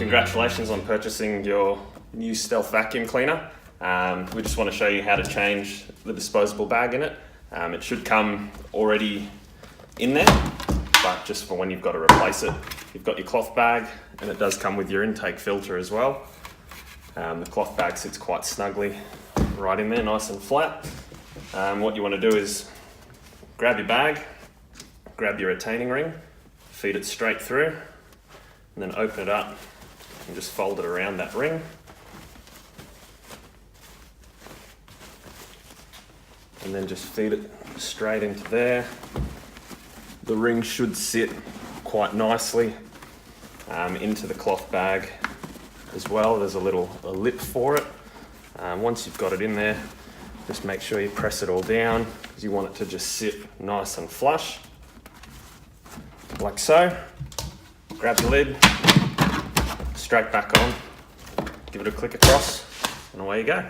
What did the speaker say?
Congratulations on purchasing your new Stealth vacuum cleaner. We just want to show you how to change the disposable bag in it. It should come already in there, but just for when you've got to replace it. You've got your cloth bag, and it does come with your intake filter as well. The cloth bag sits quite snugly right in there, nice and flat. What you want to do is grab your bag, grab your retaining ring, feed it straight through, and then open it up and just fold it around that ring. And then just feed it straight into there. The ring should sit quite nicely into the cloth bag as well. There's a lip for it. Once you've got it in there, just make sure you press it all down because you want it to just sit nice and flush, like so. Grab the lid, straight back on, give it a click across, and away you go.